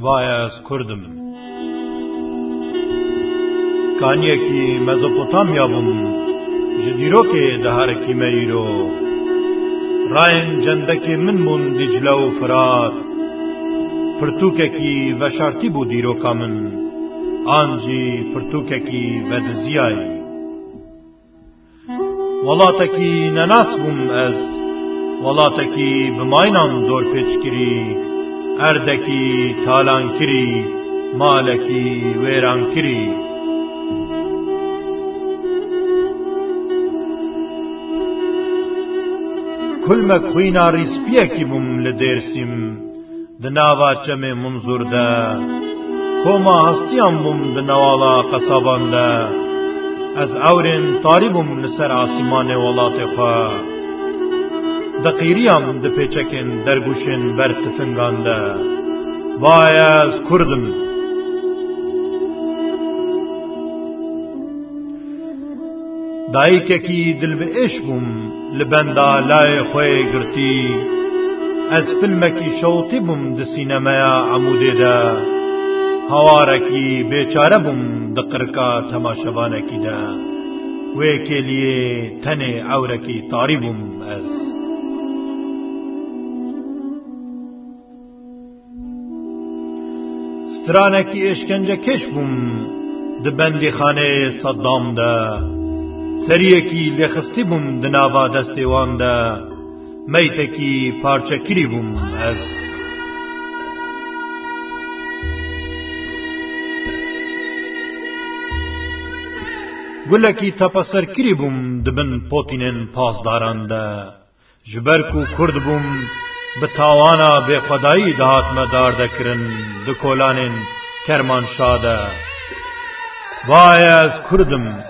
وای از کردم کانیکی مزوپوتامیا بوم جدیرو که دهارکی میرو راین جندکی من بون دیجله و فرات پرتوککی و شرطی بو دیرو کامن آنجی پرتوککی و دزیایی ولاتکی نناس بوم از ولاتکی بماینان دور پیچ کری اردکی تالان کری مالکی ویران کری کل مکخوینا ریسپیه کی بوم لدرسیم دناوا چمه منظور ده کوما هستیان بوم دنوالا قصابان ده از اورین طاریبم لسر آسمان ولات خواه دقیریم ده پیچکن درگوشن برتفنگان ده وای از کردم دایککی دل به عشق بوم لبندا لای خوی گرتی از فیلمکی شوطی بوم ده سینمایا عموده ده هوارکی بیچاره بوم ده قرکا تماشوانکی ده ویکی لیه تن عورکی طاری بوم از سترانکی اشکنجه کش بوم ده بندی خانه صدام ده سریکی لخستی بوم دناوا دستیوان ده میتکی پارچه کری بوم از گلکی تپسر کری بوم دبن پوتینن پاسداران ده جبرکو کرد بوم به تاوانا به خدایی دهات مدار دکرن ده کولانن کرمانشاه ده وای از کردم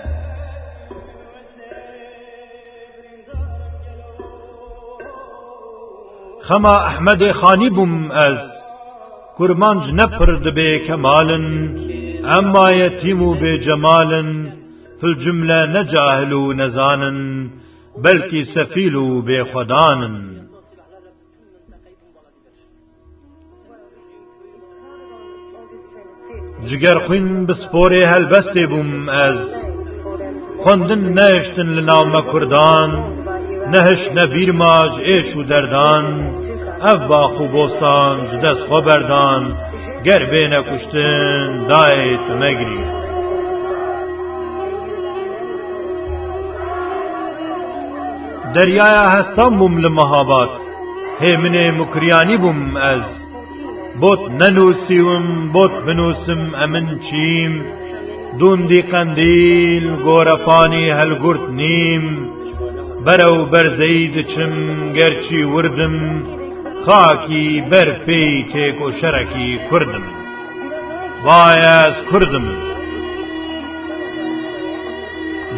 خما احمد خانی بوم از کرمانج نپرد به کمالن اما یتیمو به جمالن فی الجمله نجاهلو نزانن بلکی سفیلو به خدانن جگر خوین بسپوری هلبستی بوم از خوندن نشتن لنام کردان نهش نبیر ماج ایشو دردان اف باخو بوستان جدس خبردان گر بین کشتن دایت مگری دریای هستان بوم لمهابات همین مکریانی بوم از بوت ننوسیم بوت بنوسم امن چیم دوندی قندیل گورفانی هلگرد نیم برو برزید چم گرچی وردم خاکی بر پی تیک و شرکی کردم وای از کردم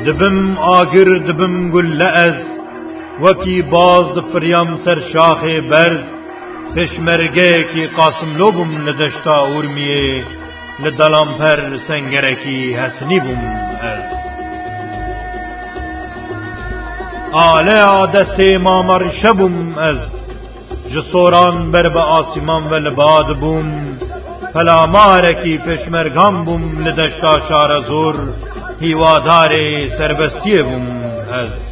دبم آگر دبم گل از وکی باز دفریم سر شاخ برز پشمرگه کی قاسم لوبم لدشتا ارمیه لدلام پر سنگرکی حسنی بوم از آله دست مامر شبم از جسوران بر به آسمان و لباد بوم فلا مارکی پشمرگان بوم لدشتا شار زور هیوادار سربستی بوم از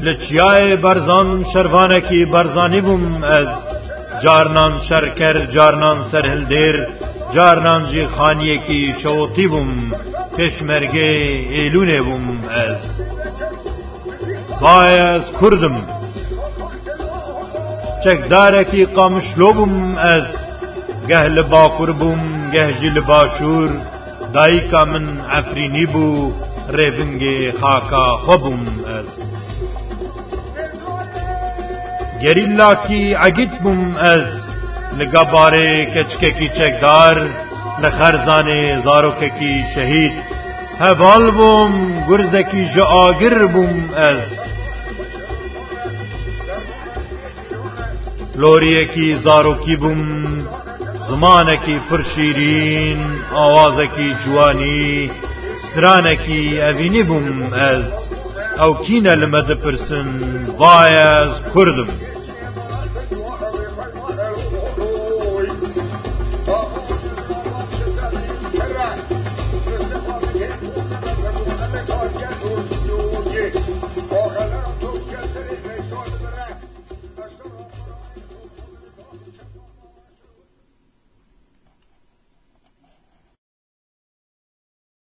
لچیای برزان شروانکی برزانی بوم از جارنان شرکر جارنان سرهل دیر جارنان جی خانیکی شوطی بوم پشمرگه ایلونه بوم از وای از کردم چکدارکی قامشلو بوم از گه لباکر بوم گه جی لباشور دایکا من افرینی بو ریبنگ خاکا خوبم از گریلا کی عگیت بوم از لگباره کچکه کی چکدار لخرزان زاروکه کی شهید هوال بوم گرزکی جاگر بوم از لوریه کی زاروکی بوم زمانه کی پرشیرین آوازه کی جوانی سترانه کی اوینی بوم از او کینه لمده پرسن وای از کردم